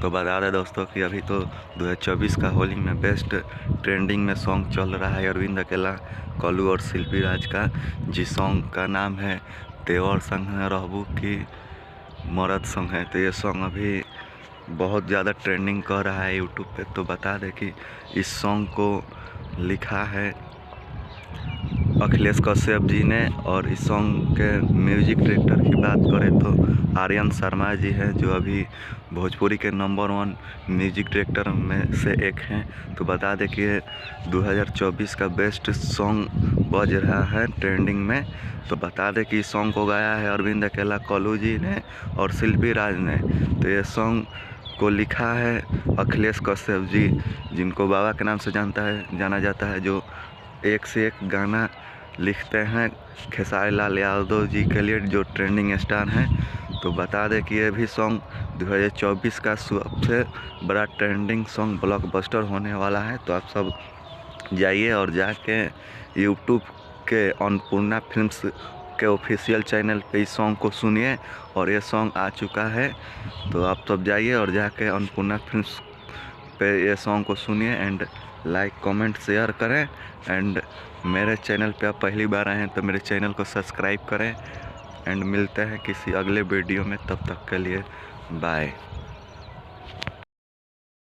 तो बता दें दोस्तों कि अभी तो 2024 का होली में बेस्ट ट्रेंडिंग में सॉन्ग चल रहा है अरविंद अकेला, कल्लू और शिल्पी राज का, जिस सॉन्ग का नाम है देवर संग है रहबू की मरद संग है। तो ये सॉन्ग अभी बहुत ज़्यादा ट्रेंडिंग कर रहा है यूट्यूब पे। तो बता दें कि इस सॉन्ग को लिखा है अखिलेश कश्यप जी ने, और इस सॉन्ग के म्यूजिक डायरेक्टर की बात करें तो आर्यन शर्मा जी हैं, जो अभी भोजपुरी के नंबर 1 म्यूजिक डायरेक्टर में से एक हैं। तो बता दें कि 2024 का बेस्ट सॉन्ग बज रहा है ट्रेंडिंग में। तो बता दें कि इस सॉन्ग को गाया है अरविंद अकेला, कल्लू जी ने और शिल्पी राज ने। तो ये सॉन्ग को लिखा है अखिलेश कश्यप जी, जिनको बाबा के नाम से जाना जाता है, जो एक से एक गाना लिखते हैं खेसारी लाल यादव जी के लिए, जो ट्रेंडिंग स्टार हैं। तो बता दें कि ये भी सॉन्ग 2024 का सबसे बड़ा ट्रेंडिंग सॉन्ग ब्लॉकबस्टर होने वाला है। तो आप सब जाइए और जाके यूट्यूब के अन्नपूर्णा फिल्म्स के ऑफिशियल चैनल पे इस सॉन्ग को सुनिए, और ये सॉन्ग आ चुका है। तो आप सब जाइए और जाके अन्नपूर्णा फिल्म्स पे ये सॉन्ग को सुनिए एंड लाइक कमेंट शेयर करें। एंड मेरे चैनल पे आप पहली बार आए हैं तो मेरे चैनल को सब्सक्राइब करें। एंड मिलते हैं किसी अगले वीडियो में, तब तक के लिए बाय।